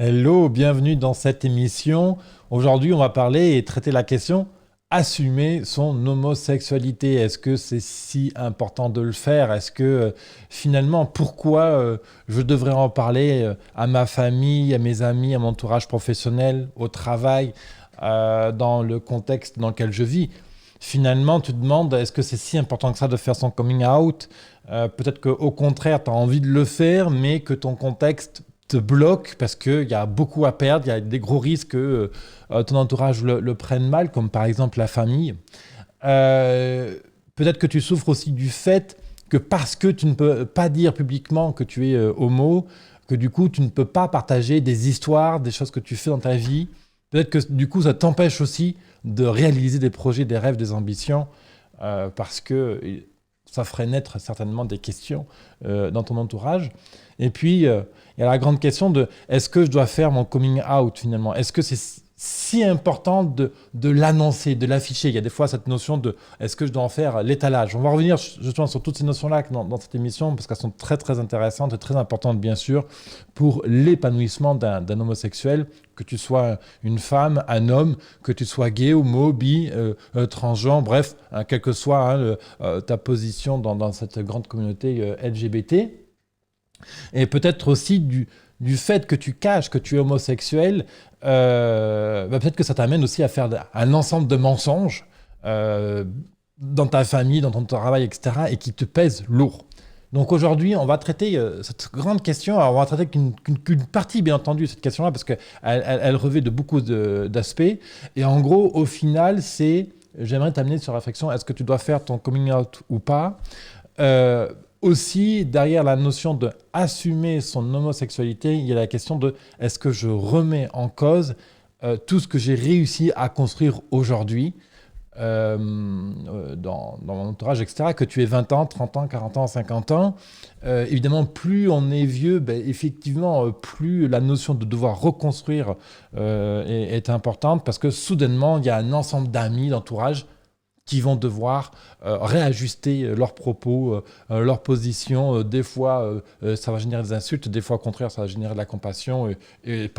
Hello, bienvenue dans cette émission. Aujourd'hui, on va parler et traiter la question assumer son homosexualité. Est-ce que c'est si important de le faire? Est-ce que finalement, pourquoi je devrais en parler à ma famille, à mes amis, à mon entourage professionnel, au travail, dans le contexte dans lequel je vis? Finalement, tu te demandes, est-ce que c'est si important que ça de faire son coming out? Peut-être qu'au contraire, tu as envie de le faire, mais que ton contexte te bloque parce qu'il y a beaucoup à perdre, il y a des gros risques que ton entourage le prenne mal, comme par exemple la famille. Euh, Peut-être que tu souffres aussi du fait que parce que tu ne peux pas dire publiquement que tu es homo, que du coup tu ne peux pas partager des histoires, des choses que tu fais dans ta vie. Peut-être que du coup ça t'empêche aussi de réaliser des projets, des rêves, des ambitions, parce que ça ferait naître certainement des questions dans ton entourage. Et puis, il y a la grande question de est-ce que je dois faire mon coming out finalement? Est-ce que c'est si important de l'annoncer, de l'afficher? Il y a des fois cette notion de est-ce que je dois en faire l'étalage? On va revenir justement sur toutes ces notions-là dans cette émission parce qu'elles sont très très intéressantes et très importantes bien sûr pour l'épanouissement d'un homosexuel, que tu sois une femme, un homme, que tu sois gay, homo, bi, transgenre, bref, hein, quelle que soit ta position dans cette grande communauté LGBT. Et peut-être aussi du fait que tu caches que tu es homosexuel, peut-être que ça t'amène aussi à faire un ensemble de mensonges euh, dans ta famille, dans ton travail, etc., et qui te pèsent lourd. Donc aujourd'hui, on va traiter cette grande question. Alors, on va traiter qu'une partie, bien entendu, de cette question-là, parce qu'elle elle revêt de beaucoup d'aspects. Et en gros, au final, j'aimerais t'amener sur la réflexion, est-ce que tu dois faire ton coming out ou pas? Euh, Aussi, derrière la notion de assumer son homosexualité, il y a la question de est-ce que je remets en cause tout ce que j'ai réussi à construire aujourd'hui dans mon entourage, etc., que tu aies 20 ans, 30 ans, 40 ans, 50 ans. Évidemment, plus on est vieux, effectivement, plus la notion de devoir reconstruire est importante parce que soudainement, il y a un ensemble d'amis, d'entourage qui vont devoir réajuster leurs propos, leur position. Des fois, ça va générer des insultes, des fois, au contraire, ça va générer de la compassion. Et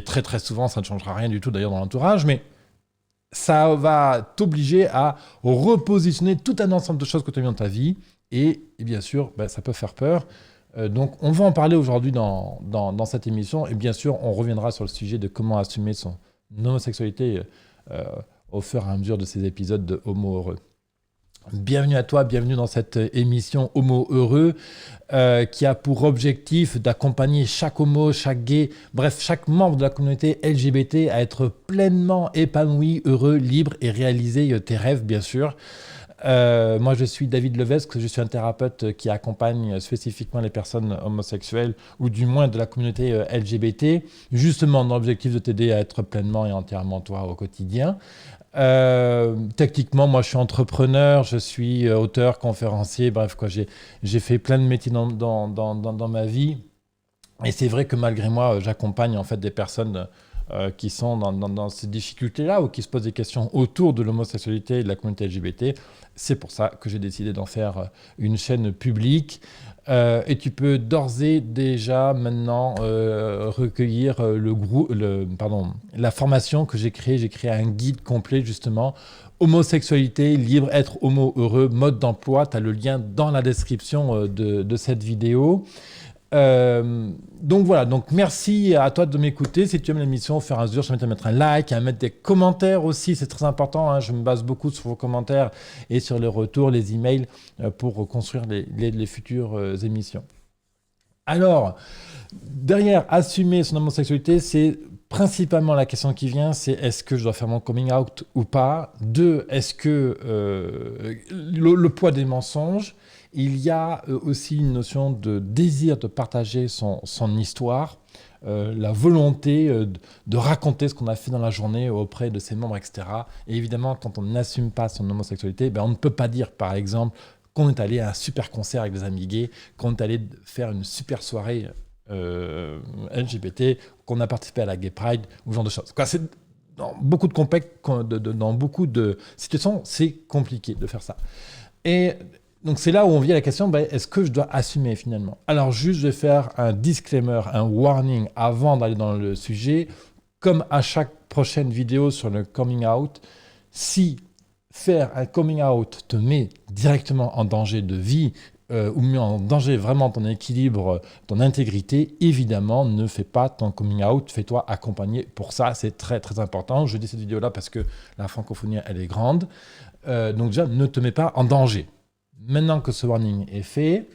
très, très souvent, ça ne changera rien du tout, d'ailleurs, dans l'entourage. Mais ça va t'obliger à repositionner tout un ensemble de choses que tu as vues dans ta vie. Et bien sûr, ça peut faire peur. Donc, on va en parler aujourd'hui dans cette émission. Et bien sûr, on reviendra sur le sujet de comment assumer son homosexualité euh, au fur et à mesure de ces épisodes de Homo Heureux. Bienvenue à toi, bienvenue dans cette émission Homo Heureux qui a pour objectif d'accompagner chaque homo, chaque gay, bref, chaque membre de la communauté LGBT à être pleinement épanoui, heureux, libre et réaliser tes rêves, bien sûr. Moi, je suis David Levesque, je suis un thérapeute qui accompagne spécifiquement les personnes homosexuelles ou du moins de la communauté LGBT, justement dans l'objectif de t'aider à être pleinement et entièrement toi au quotidien. Techniquement, moi je suis entrepreneur, je suis auteur, conférencier, bref, quoi, j'ai fait plein de métiers dans ma vie. Et c'est vrai que malgré moi, j'accompagne en fait des personnes qui sont dans ces difficultés-là ou qui se posent des questions autour de l'homosexualité et de la communauté LGBT. C'est pour ça que j'ai décidé d'en faire une chaîne publique. Et tu peux d'ores et déjà maintenant recueillir la formation que j'ai créée. J'ai créé un guide complet justement. Homosexualité, libre, être homo heureux, mode d'emploi. Tu as le lien dans la description de cette vidéo. Donc voilà, donc merci à toi de m'écouter. Si tu aimes l'émission, au fur et à mesure, je t'invite à mettre un like, à mettre des commentaires aussi, c'est très important, hein. Je me base beaucoup sur vos commentaires et sur les retours, les emails pour construire les futures émissions. Alors, derrière assumer son homosexualité, c'est principalement la question qui vient, c'est est-ce que je dois faire mon coming out ou pas? Deux, est-ce que le poids des mensonges? Il y a aussi une notion de désir de partager son histoire, la volonté de raconter ce qu'on a fait dans la journée auprès de ses membres, etc. Et évidemment, quand on n'assume pas son homosexualité, on ne peut pas dire, par exemple, qu'on est allé à un super concert avec des amis gays, qu'on est allé faire une super soirée LGBT, qu'on a participé à la Gay Pride, ou ce genre de choses. Quoi, dans beaucoup dans beaucoup de situations, c'est compliqué de faire ça. Et Donc c'est là où on vient à la question, est-ce que je dois assumer finalement? Alors juste, je vais faire un disclaimer, un warning avant d'aller dans le sujet. Comme à chaque prochaine vidéo sur le coming out, si faire un coming out te met directement en danger de vie, ou met en danger vraiment ton équilibre, ton intégrité, évidemment, ne fais pas ton coming out, fais-toi accompagner pour ça, c'est très très important. Je dis cette vidéo-là parce que la francophonie, elle est grande. Donc déjà, ne te mets pas en danger. Maintenant que ce warning est fait,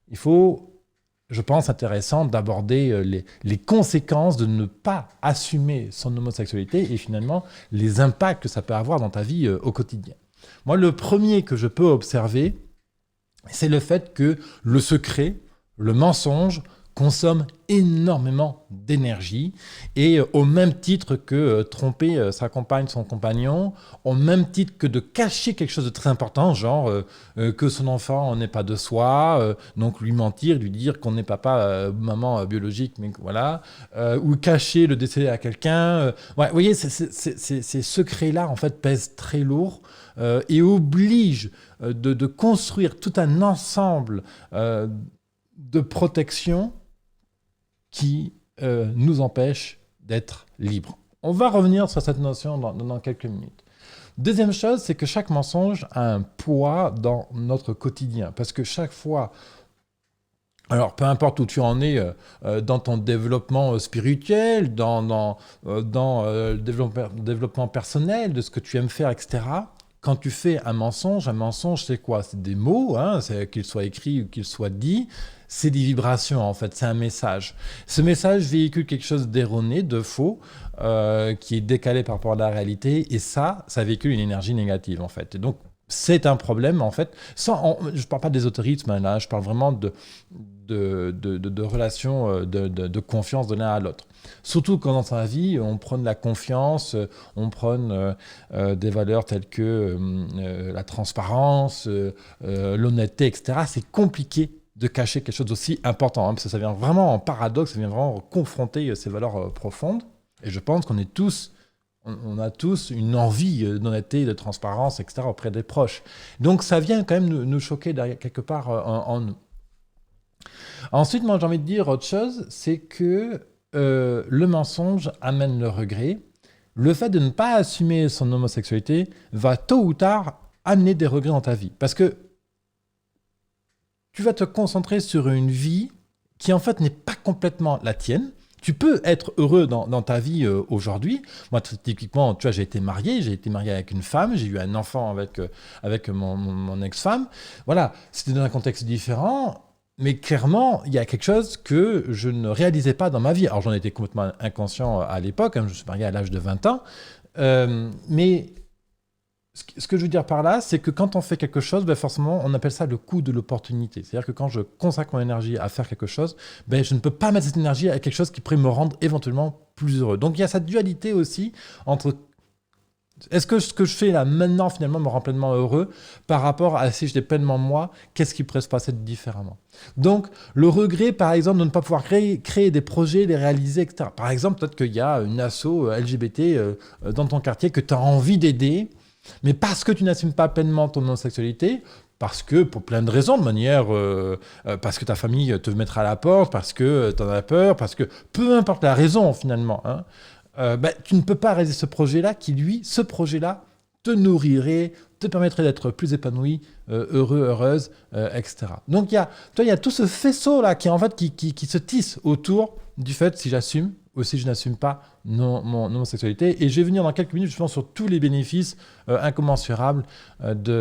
il faut, je pense, intéressant d'aborder les conséquences de ne pas assumer son homosexualité et finalement les impacts que ça peut avoir dans ta vie au quotidien. Moi, le premier que je peux observer, c'est le fait que le secret, le mensonge, consomme énormément d'énergie et au même titre que tromper sa compagne, son compagnon, au même titre que de cacher quelque chose de très important, genre que son enfant n'est pas de soi, donc lui mentir, lui dire qu'on n'est papa, maman biologique, mais voilà, ou cacher le décès à quelqu'un. Ouais, vous voyez, ces secrets-là en fait pèsent très lourd et obligent de construire tout un ensemble de protection qui nous empêche d'être libres. On va revenir sur cette notion dans quelques minutes. Deuxième chose, c'est que chaque mensonge a un poids dans notre quotidien. Parce que chaque fois, alors peu importe où tu en es dans ton développement spirituel, dans le développement personnel, de ce que tu aimes faire, etc., quand tu fais un mensonge, c'est quoi? C'est des mots, hein, qu'ils soient écrits ou qu'ils soient dits. C'est des vibrations, en fait, c'est un message. Ce message véhicule quelque chose d'erroné, de faux, qui est décalé par rapport à la réalité, et ça véhicule une énergie négative, en fait. Et donc, c'est un problème, en fait. Je ne parle pas d'ésotérisme, là, je parle vraiment de relations, de confiance de l'un à l'autre. Surtout quand dans sa vie, on prône la confiance, on prône des valeurs telles que la transparence, l'honnêteté, etc. C'est compliqué de cacher quelque chose d'aussi important, hein, parce que ça vient vraiment en paradoxe, ça vient vraiment confronter ces valeurs profondes. Et je pense qu'on est tous, on a tous une envie d'honnêteté, de transparence, etc. auprès des proches. Donc ça vient quand même nous choquer quelque part en nous. Ensuite, moi j'ai envie de dire autre chose, c'est que le mensonge amène le regret. Le fait de ne pas assumer son homosexualité va tôt ou tard amener des regrets dans ta vie. Parce que tu vas te concentrer sur une vie qui en fait n'est pas complètement la tienne. Tu peux être heureux dans ta vie aujourd'hui. Moi, typiquement, tu vois, j'ai été marié avec une femme, j'ai eu un enfant avec mon ex-femme. Voilà, c'était dans un contexte différent. Mais clairement, il y a quelque chose que je ne réalisais pas dans ma vie. Alors, j'en étais complètement inconscient à l'époque, hein, je me suis marié à l'âge de 20 ans. Mais ce que je veux dire par là, c'est que quand on fait quelque chose, forcément, on appelle ça le coût de l'opportunité. C'est-à-dire que quand je consacre mon énergie à faire quelque chose, je ne peux pas mettre cette énergie à quelque chose qui pourrait me rendre éventuellement plus heureux. Donc, il y a cette dualité aussi entre... Est-ce que ce que je fais là maintenant finalement me rend pleinement heureux par rapport à si j'étais pleinement moi, qu'est-ce qui pourrait se passer différemment? Donc le regret par exemple de ne pas pouvoir créer des projets, les réaliser, etc. Par exemple peut-être qu'il y a une asso LGBT dans ton quartier que tu as envie d'aider, mais parce que tu n'assumes pas pleinement ton homosexualité, parce que, pour plein de raisons, de manière, parce que ta famille te mettra à la porte, parce que tu en as peur, parce que, peu importe la raison finalement, hein, tu ne peux pas réaliser ce projet-là qui, lui, ce projet-là, te nourrirait, te permettrait d'être plus épanoui, heureux, heureuse, etc. Donc, il y a tout ce faisceau-là qui se tisse autour du fait si j'assume ou si je n'assume pas mon homosexualité. Et je vais venir dans quelques minutes justement sur tous les bénéfices incommensurables du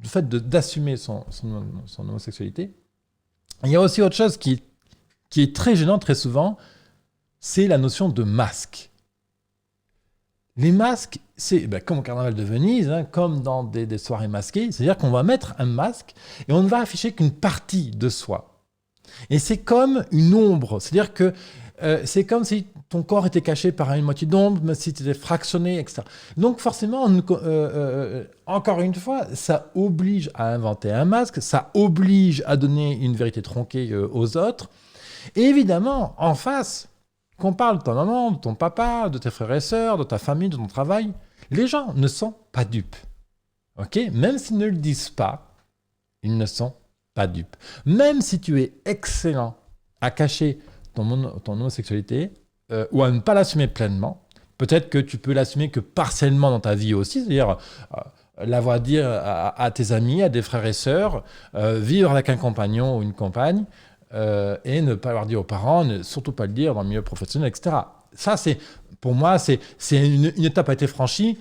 fait d'assumer son homosexualité. Il y a aussi autre chose qui est très gênant très souvent, c'est la notion de masque. Les masques, c'est comme au carnaval de Venise, hein, comme dans des soirées masquées, c'est-à-dire qu'on va mettre un masque et on ne va afficher qu'une partie de soi. Et c'est comme une ombre, c'est-à-dire que c'est comme si ton corps était caché par une moitié d'ombre, mais si tu étais fractionné, etc. Donc forcément, encore une fois, ça oblige à inventer un masque, ça oblige à donner une vérité tronquée aux autres. Et évidemment, en face, qu'on parle de ta maman, de ton papa, de tes frères et sœurs, de ta famille, de ton travail, les gens ne sont pas dupes. Okay, même s'ils ne le disent pas, Ils ne sont pas dupes. Même si tu es excellent à cacher ton homosexualité ou à ne pas l'assumer pleinement, peut-être que tu peux l'assumer que partiellement dans ta vie aussi, c'est-à-dire l'avoir dire à tes amis, à des frères et sœurs, vivre avec un compagnon ou une compagne, et ne pas leur dire aux parents, ne surtout pas le dire dans le milieu professionnel, etc. Ça, pour moi, c'est une étape a été franchie.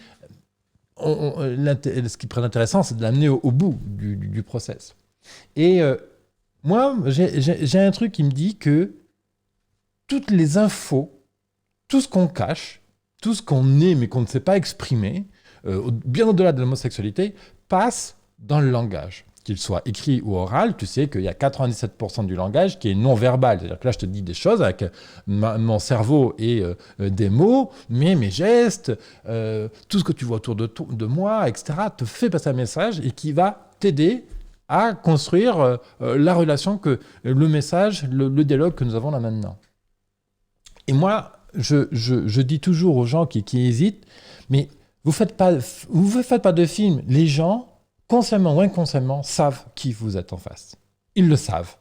Ce qui est intéressant, c'est de l'amener au bout du process. Et moi, j'ai un truc qui me dit que toutes les infos, tout ce qu'on cache, tout ce qu'on est mais qu'on ne sait pas exprimer, bien au-delà de l'homosexualité, passe dans le langage. Qu'il soit écrit ou oral, tu sais qu'il y a 97% du langage qui est non-verbal. C'est-à-dire que là, je te dis des choses avec mon cerveau et des mots, mais mes gestes, tout ce que tu vois autour de moi, etc., te fait passer un message et qui va t'aider à construire la relation, le message, le dialogue que nous avons là maintenant. Et moi, je dis toujours aux gens qui hésitent, mais vous faites pas de film. Les gens, consciemment ou inconsciemment, savent qui vous êtes en face. Ils le savent.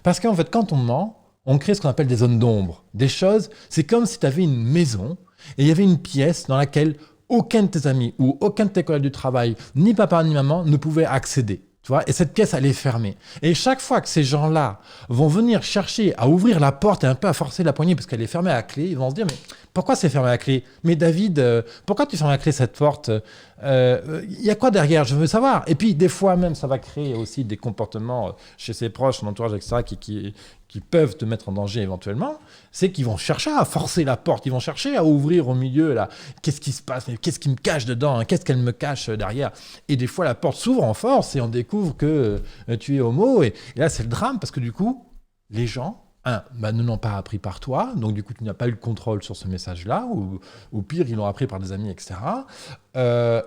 Parce qu'en fait, quand on ment, on crée ce qu'on appelle des zones d'ombre. Des choses, c'est comme si tu avais une maison et il y avait une pièce dans laquelle aucun de tes amis ou aucun de tes collègues du travail, ni papa ni maman, ne pouvait accéder. Tu vois, et cette pièce, elle est fermée. Et chaque fois que ces gens-là vont venir chercher à ouvrir la porte et un peu à forcer la poignée parce qu'elle est fermée à clé, ils vont se dire, mais pourquoi c'est fermé à clé? Mais David, pourquoi tu fermes à clé cette porte? Y a quoi derrière? Je veux savoir. Et puis, des fois même, ça va créer aussi des comportements chez ses proches, son entourage, etc., qui peuvent te mettre en danger éventuellement. C'est qu'ils vont chercher à forcer la porte. Ils vont chercher à ouvrir au milieu, là. Qu'est-ce qui se passe? Mais qu'est-ce qui me cache dedans, hein? Qu'est-ce qu'elle me cache derrière? Et des fois, la porte s'ouvre en force et on découvre que tu es homo. Et là, c'est le drame parce que du coup, les gens, ne l'ont pas appris par toi, donc du coup, tu n'as pas eu le contrôle sur ce message-là, ou pire, ils l'ont appris par des amis, etc.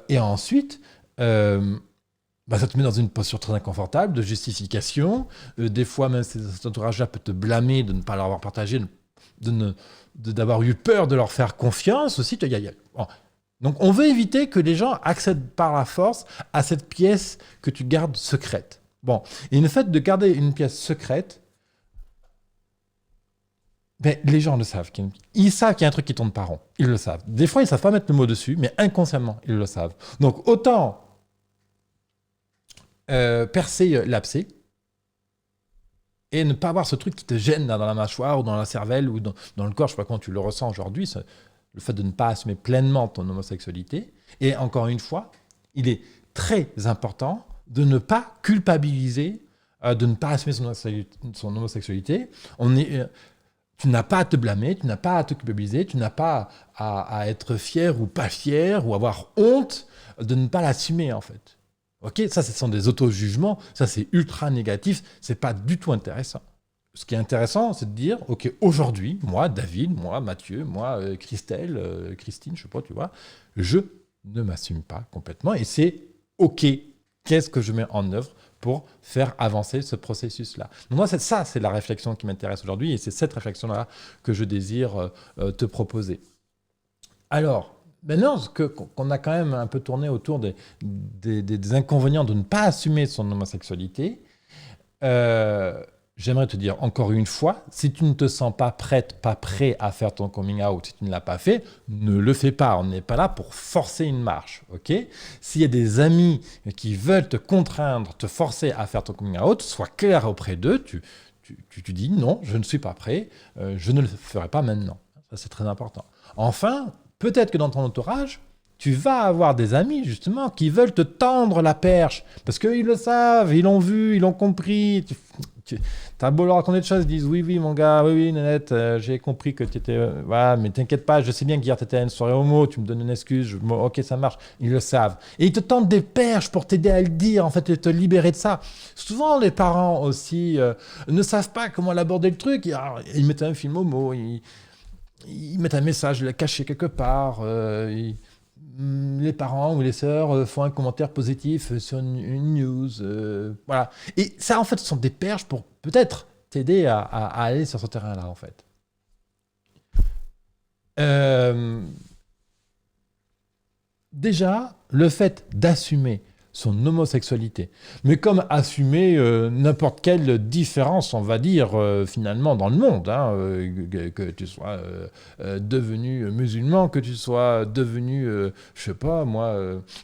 Et ensuite, ça te met dans une posture très inconfortable de justification. Des fois, même cet entourage-là peut te blâmer de ne pas l'avoir partagé, d'avoir eu peur de leur faire confiance aussi. Bon. Donc, on veut éviter que les gens accèdent par la force à cette pièce que tu gardes secrète. Bon, et le fait de garder une pièce secrète, les gens le savent. Ils savent qu'il y a un truc qui tourne pas rond. Ils le savent. Des fois, ils ne savent pas mettre le mot dessus, mais inconsciemment, ils le savent. Donc, autant percer l'abcès et ne pas avoir ce truc qui te gêne dans la mâchoire ou dans la cervelle ou dans le corps. Je ne sais pas comment tu le ressens aujourd'hui, le fait de ne pas assumer pleinement ton homosexualité. Et encore une fois, il est très important de ne pas culpabiliser, de ne pas assumer son homosexualité. Tu n'as pas à te blâmer, tu n'as pas à te culpabiliser, tu n'as pas à être fier ou pas fier ou avoir honte de ne pas l'assumer en fait. Ok, ça, ce sont des auto-jugements, ça c'est ultra négatif, c'est pas du tout intéressant. Ce qui est intéressant, c'est de dire, ok, aujourd'hui, moi, David, moi, Mathieu, moi, Christelle, Christine, je sais pas, tu vois, je ne m'assume pas complètement et c'est ok. Qu'est-ce que je mets en œuvre pour faire avancer ce processus-là? Donc moi, c'est la réflexion qui m'intéresse aujourd'hui et c'est cette réflexion-là que je désire te proposer. Alors, maintenant qu'on a quand même un peu tourné autour des inconvénients de ne pas assumer son homosexualité, j'aimerais te dire encore une fois, si tu ne te sens pas prête, pas prêt à faire ton coming out, si tu ne l'as pas fait, ne le fais pas. On n'est pas là pour forcer une marche, ok? S'il y a des amis qui veulent te contraindre, te forcer à faire ton coming out, sois clair auprès d'eux. Tu dis non, je ne suis pas prêt, je ne le ferai pas maintenant. Ça, c'est très important. Enfin, peut-être que dans ton entourage, tu vas avoir des amis, justement, qui veulent te tendre la perche. Parce qu'ils le savent, ils l'ont vu, ils l'ont compris. Tu as beau leur raconter des choses, ils disent oui, mon gars, oui, Nanette, j'ai compris que tu étais. Voilà, mais t'inquiète pas, je sais bien qu'hier tu étais à une soirée homo, tu me donnes une excuse, ok, ça marche. Ils le savent. Et ils te tendent des perches pour t'aider à le dire, en fait, et te libérer de ça. Souvent, les parents aussi ne savent pas comment aborder le truc. Ils mettent un film homo, ils mettent un message caché quelque part. Les parents ou les sœurs font un commentaire positif sur une news. Voilà. Et ça, en fait, ce sont des perches pour peut-être t'aider à aller sur ce terrain-là, en fait. Déjà, le fait d'assumer son homosexualité. Mais comme assumer n'importe quelle différence, on va dire, finalement, dans le monde. Hein, que tu sois devenu musulman, que tu sois devenu, je sais pas moi,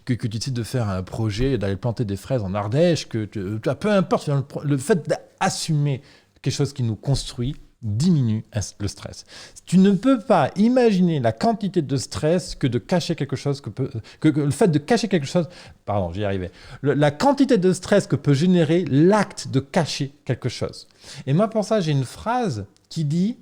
que tu décides de faire un projet, d'aller planter des fraises en Ardèche, peu importe, le fait d'assumer quelque chose qui nous construit, diminue le stress. Tu ne peux pas imaginer la quantité de stress que de cacher quelque chose, que le fait de cacher quelque chose, pardon, j'y arrivais, la quantité de stress que peut générer l'acte de cacher quelque chose. Et moi, pour ça, j'ai une phrase qui dit,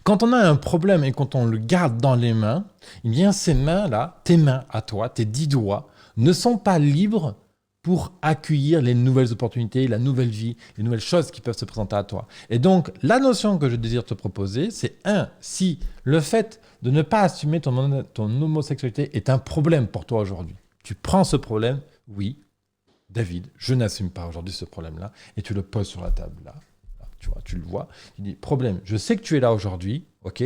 quand on a un problème et quand on le garde dans les mains, eh bien, ces mains-là, tes mains à toi, tes 10 doigts, ne sont pas libres pour accueillir les nouvelles opportunités, la nouvelle vie, les nouvelles choses qui peuvent se présenter à toi. Et donc, la notion que je désire te proposer, c'est si le fait de ne pas assumer ton homosexualité est un problème pour toi aujourd'hui, tu prends ce problème, oui, David, je n'assume pas aujourd'hui ce problème-là, et tu le poses sur la table, là, tu vois, tu le vois, tu dis, problème, je sais que tu es là aujourd'hui, ok,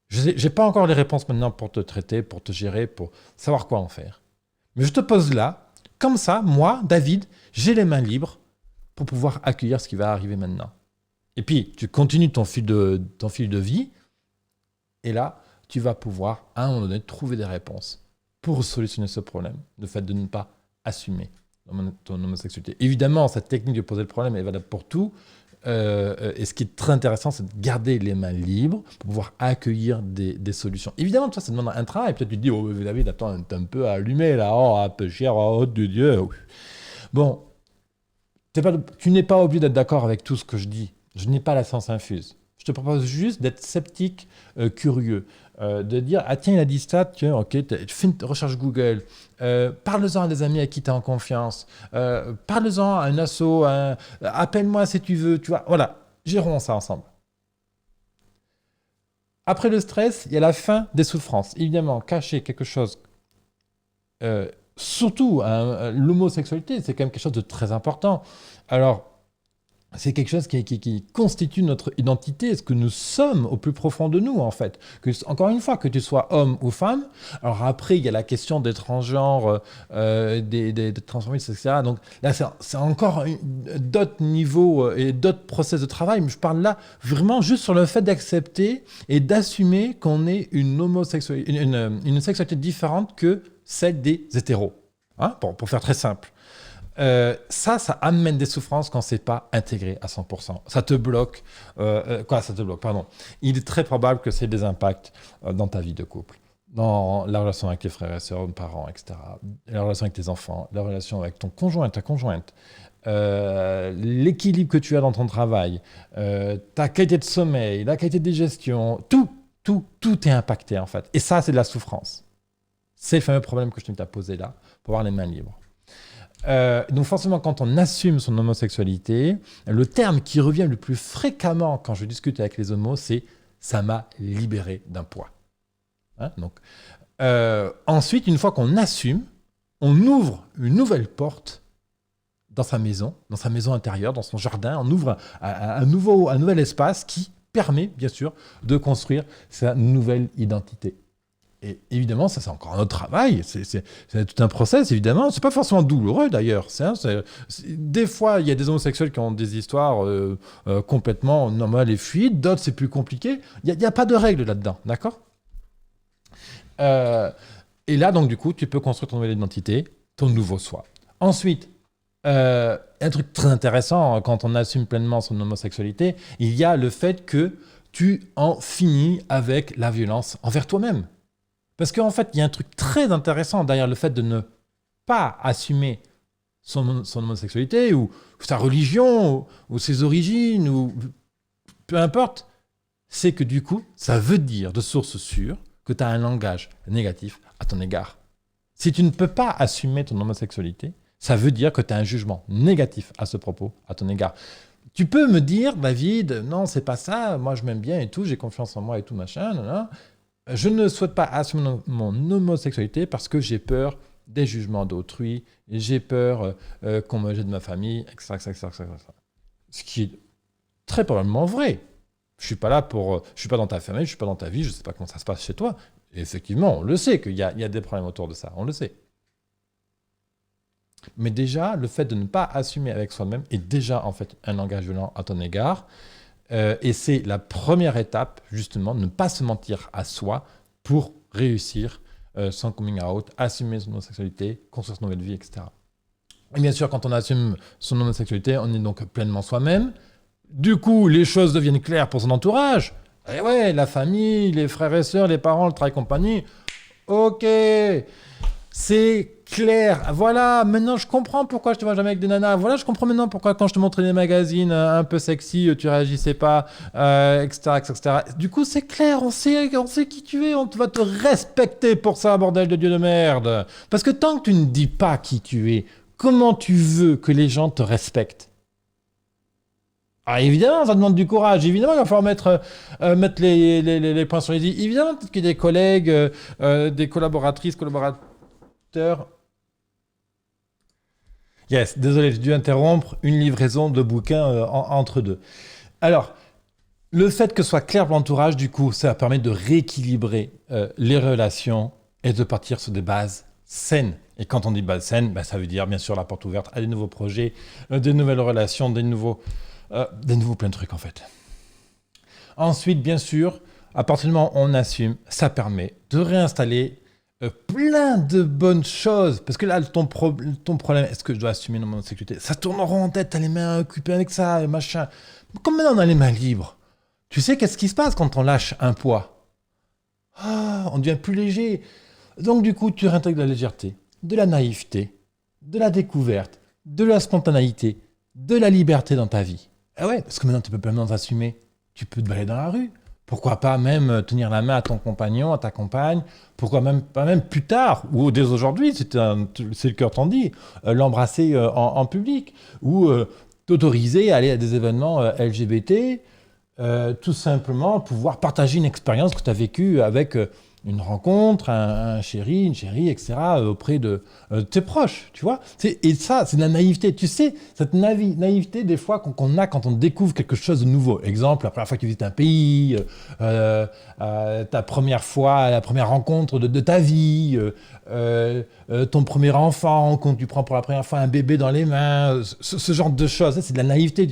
je n'ai pas encore les réponses maintenant pour te traiter, pour te gérer, pour savoir quoi en faire. Mais je te pose là, comme ça, moi, David, j'ai les mains libres pour pouvoir accueillir ce qui va arriver maintenant. Et puis, tu continues ton fil de vie, et là, tu vas pouvoir, à un moment donné, trouver des réponses pour solutionner ce problème, le fait de ne pas assumer ton homosexualité. Évidemment, cette technique de poser le problème est valable pour tout, et ce qui est très intéressant, c'est de garder les mains libres pour pouvoir accueillir des solutions. Évidemment, ça demande un travail. Peut-être tu te dis, oh David, attends, t'es un peu allumé là, oh, un peu cher, oh de Dieu. Bon, tu n'es pas obligé d'être d'accord avec tout ce que je dis. Je n'ai pas la science infuse. Je te propose juste d'être sceptique, curieux, de dire, ah tiens, il a dit ça, tiens, ok, tu fais une recherche Google, parle-en à des amis à qui tu es en confiance, parle-en à un asso, appelle-moi si tu veux, tu vois, voilà, gérons ça ensemble. Après le stress, il y a la fin des souffrances. Évidemment, cacher quelque chose, surtout l'homosexualité, c'est quand même quelque chose de très important. Alors, c'est quelque chose qui constitue notre identité, ce que nous sommes au plus profond de nous, en fait. Encore une fois, que tu sois homme ou femme. Alors après, il y a la question des transgenres, des transformistes, etc. Donc là, c'est encore d'autres niveaux et d'autres process de travail. Mais je parle là vraiment juste sur le fait d'accepter et d'assumer qu'on ait une sexualité différente que celle des hétéros. Hein, pour faire très simple. Ça amène des souffrances quand c'est pas intégré à 100%. Ça te bloque. Ça te bloque, pardon. Il est très probable que c'est des impacts dans ta vie de couple, dans la relation avec tes frères et sœurs, parents, etc. La relation avec tes enfants, la relation avec ton conjoint, ta conjointe, l'équilibre que tu as dans ton travail, ta qualité de sommeil, la qualité de digestion, tout est impacté en fait. Et ça, c'est de la souffrance. C'est le fameux problème que je t'ai posé là, pour avoir les mains libres. Donc forcément, quand on assume son homosexualité, le terme qui revient le plus fréquemment quand je discute avec les homos, c'est « ça m'a libéré d'un poids ». Hein, donc, ensuite, une fois qu'on assume, on ouvre une nouvelle porte dans sa maison intérieure, dans son jardin. On ouvre un nouvel espace qui permet, bien sûr, de construire sa nouvelle identité. Et évidemment, ça c'est encore un autre travail, c'est tout un process, évidemment. C'est pas forcément douloureux d'ailleurs. Des fois, il y a des homosexuels qui ont des histoires complètement normales et fluides, d'autres c'est plus compliqué. Il n'y a pas de règle là-dedans, d'accord ? Et là, donc du coup, tu peux construire ton nouvelle identité, ton nouveau soi. Ensuite, un truc très intéressant quand on assume pleinement son homosexualité, il y a le fait que tu en finis avec la violence envers toi-même. Parce qu'en fait, il y a un truc très intéressant derrière le fait de ne pas assumer son homosexualité ou sa religion ou ses origines ou peu importe. C'est que du coup, ça veut dire de source sûre que tu as un langage négatif à ton égard. Si tu ne peux pas assumer ton homosexualité, ça veut dire que tu as un jugement négatif à ce propos, à ton égard. Tu peux me dire, David, non, c'est pas ça, moi je m'aime bien et tout, j'ai confiance en moi et tout, machin, non. Je ne souhaite pas assumer mon homosexualité parce que j'ai peur des jugements d'autrui, j'ai peur qu'on me jette de ma famille, etc., etc., etc. Ce qui est très probablement vrai. Je suis pas dans ta famille, je suis pas dans ta vie, je sais pas comment ça se passe chez toi. Et effectivement, on le sait qu'il y a des problèmes autour de ça, on le sait. Mais déjà, le fait de ne pas assumer avec soi-même est déjà en fait un langage violent à ton égard. Et c'est la première étape, justement, ne pas se mentir à soi pour réussir son coming out, assumer son homosexualité, construire son nouvelle vie, etc. Et bien sûr, quand on assume son homosexualité, on est donc pleinement soi-même. Du coup, les choses deviennent claires pour son entourage. Et ouais, la famille, les frères et sœurs, les parents, le travail compagnie. Ok, c'est clair. Voilà, maintenant je comprends pourquoi je te vois jamais avec des nanas. Voilà, je comprends maintenant pourquoi quand je te montrais des magazines un peu sexy, tu réagissais pas, etc., etc. Du coup, c'est clair, on sait qui tu es, on va te respecter pour ça, bordel de Dieu de merde. Parce que tant que tu ne dis pas qui tu es, comment tu veux que les gens te respectent? Ah, évidemment, ça demande du courage. Évidemment, il va falloir mettre les points sur les i. Évidemment, peut-être qu'il y a des collègues, des collaboratrices, collaborateurs. Yes, désolé, j'ai dû interrompre une livraison de bouquins entre deux. Alors, le fait que ce soit clair pour l'entourage, du coup, ça permet de rééquilibrer les relations et de partir sur des bases saines. Et quand on dit base saine, bah, ça veut dire bien sûr la porte ouverte à des nouveaux projets, des nouvelles relations, des nouveaux plein de trucs en fait. Ensuite, bien sûr, à partir du moment où on assume, ça permet de réinstaller plein de bonnes choses. Parce que là, ton problème, est-ce que je dois assumer mon sécurité? Ça tourne en rond en tête, t'as les mains occupées avec ça, et machin. Comme maintenant on a les mains libres, tu sais qu'est-ce qui se passe quand on lâche un poids? Ah, on devient plus léger. Donc du coup, tu réintègres de la légèreté, de la naïveté, de la découverte, de la spontanéité, de la liberté dans ta vie. Ah ouais, parce que maintenant tu peux pleinement t'assumer. Tu peux te balader dans la rue. Pourquoi pas même tenir la main à ton compagnon, à ta compagne. Pourquoi même pas même plus tard, ou dès aujourd'hui, c'est le cœur t'en dit, l'embrasser en public. Ou t'autoriser à aller à des événements LGBT. Tout simplement pouvoir partager une expérience que tu as vécue avec une rencontre, un chéri, une chérie, etc., auprès de tes proches, tu vois. Et ça, c'est de la naïveté. Tu sais, cette naïveté, des fois, qu'on a quand on découvre quelque chose de nouveau. Exemple, la première fois que tu visites un pays, ta première fois, la première rencontre de ta vie, ton premier enfant, quand tu prends pour la première fois un bébé dans les mains, ce genre de choses. Ça, c'est de la naïveté.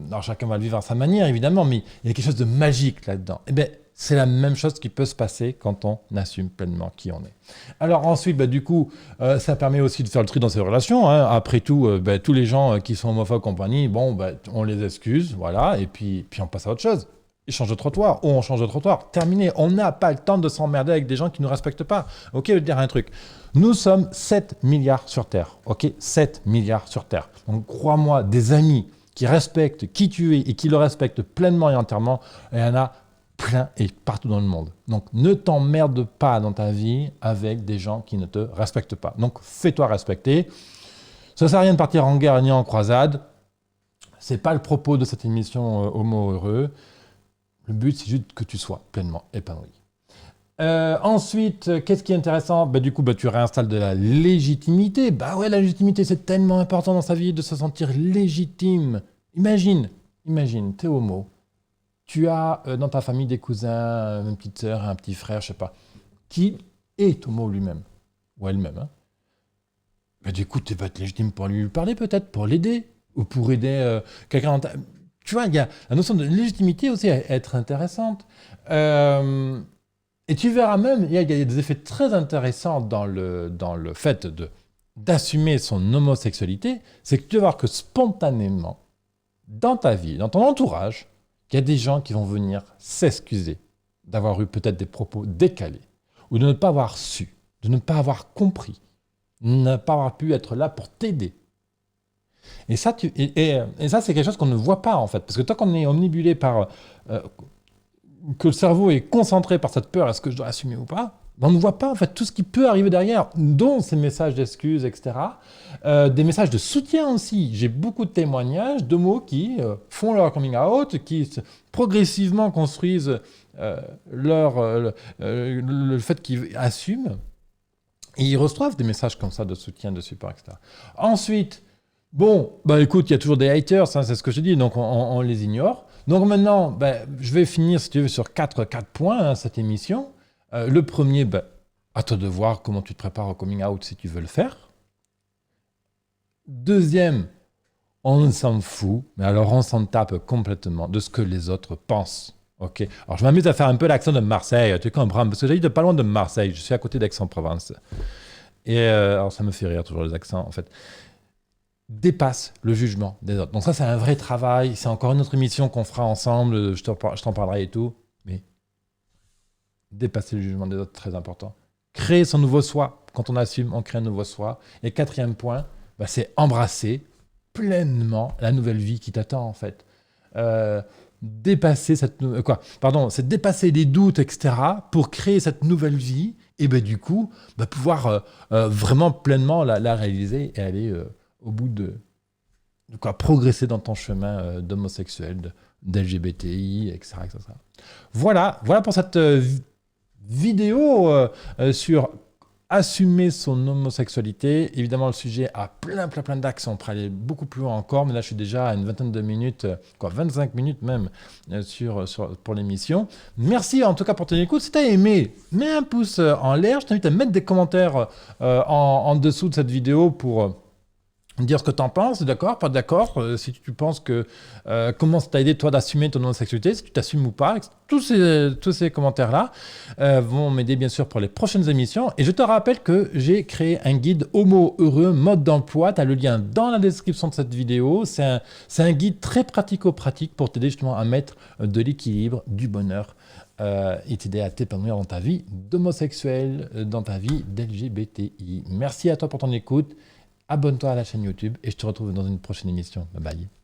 Alors chacun va le vivre à sa manière, évidemment, mais il y a quelque chose de magique là-dedans. Eh bien, c'est la même chose qui peut se passer quand on assume pleinement qui on est. Alors ensuite, bah, du coup, ça permet aussi de faire le tri dans ses relations. Hein. Après tout, tous les gens qui sont homophobes compagnie, bon, bah, on les excuse, voilà, et puis on passe à autre chose. Ils changent de trottoir, ou on change de trottoir. Terminé. On n'a pas le temps de s'emmerder avec des gens qui ne nous respectent pas. Ok, je vais te dire un truc. Nous sommes 7 milliards sur Terre. Ok, 7 milliards sur Terre. Donc crois-moi, des amis qui respectent qui tu es et qui le respectent pleinement et entièrement, il y en a plein et partout dans le monde. Donc ne t'emmerde pas dans ta vie avec des gens qui ne te respectent pas. Donc fais-toi respecter. Ça ne sert à rien de partir en guerre ni en croisade. C'est pas le propos de cette émission Homo Heureux. Le but, c'est juste que tu sois pleinement épanoui. Ensuite, qu'est-ce qui est intéressant? Du coup, tu réinstalles de la légitimité. Bah ouais, la légitimité, c'est tellement important dans sa vie de se sentir légitime. Imagine, t'es homo. Tu as dans ta famille des cousins, une petite sœur, un petit frère, je sais pas, qui est homo lui-même, ou elle-même. Hein. Du coup, tu vas être légitime pour lui parler peut-être, pour l'aider, ou pour aider quelqu'un dans ta... Tu vois, il y a la notion de légitimité aussi à être intéressante. Et tu verras même, il y a des effets très intéressants dans le fait d'assumer son homosexualité, c'est que tu vas voir que spontanément, dans ta vie, dans ton entourage, il y a des gens qui vont venir s'excuser d'avoir eu peut-être des propos décalés, ou de ne pas avoir su, de ne pas avoir compris, de ne pas avoir pu être là pour t'aider. Et ça, ça, c'est quelque chose qu'on ne voit pas, en fait. Parce que tant qu'on est omnibulé par... que le cerveau est concentré par cette peur, est-ce que je dois assumer ou pas, on ne voit pas, en fait, tout ce qui peut arriver derrière, dont ces messages d'excuses, etc. Des messages de soutien aussi. J'ai beaucoup de témoignages d'homos qui font leur coming out, qui progressivement construisent le fait qu'ils assument. Et ils reçoivent des messages comme ça de soutien, de support, etc. Ensuite... Bon, écoute, il y a toujours des haters, hein, c'est ce que je dis, donc on les ignore. Donc maintenant, je vais finir, si tu veux, sur 4 points, hein, cette émission. Le premier, À toi de voir comment tu te prépares au coming out si tu veux le faire. Deuxième, on s'en fout, mais alors on s'en tape complètement de ce que les autres pensent. Ok. Alors je m'amuse à faire un peu l'accent de Marseille, tu comprends, parce que j'habite pas loin de Marseille, je suis à côté d'Aix-en-Provence. Et alors ça me fait rire toujours les accents en fait. Dépasse le jugement des autres. Donc ça c'est un vrai travail, c'est encore une autre émission qu'on fera ensemble, je t'en parlerai et tout. Mais dépasser le jugement des autres, très important. Créer son nouveau soi. Quand on assume, on crée un nouveau soi. Et quatrième point, bah, c'est embrasser pleinement la nouvelle vie qui t'attend en fait. Dépasser c'est dépasser les doutes, etc. pour créer cette nouvelle vie et ben du coup pouvoir vraiment pleinement la réaliser et aller au bout de quoi progresser dans ton chemin d'homosexuel, d'LGBTI, etc., etc. Voilà pour cette vidéo sur assumer son homosexualité. Évidemment, le sujet a plein d'axes. On pourrait aller beaucoup plus loin encore, mais là, je suis déjà à une vingtaine de minutes, 25 minutes même, pour l'émission. Merci en tout cas pour ton écoute. Si tu as aimé, mets un pouce en l'air. Je t'invite à mettre des commentaires en dessous de cette vidéo pour dire ce que tu en penses, d'accord, pas d'accord, si tu penses que comment ça t'a aidé toi d'assumer ton homosexualité, si tu t'assumes ou pas, tous ces commentaires-là vont m'aider bien sûr pour les prochaines émissions. Et je te rappelle que j'ai créé un guide homo heureux mode d'emploi, tu as le lien dans la description de cette vidéo. C'est un guide très pratico-pratique pour t'aider justement à mettre de l'équilibre, du bonheur et t'aider à t'épanouir dans ta vie d'homosexuel, dans ta vie d'LGBTI. Merci à toi pour ton écoute. Abonne-toi à la chaîne YouTube et je te retrouve dans une prochaine émission. Bye bye.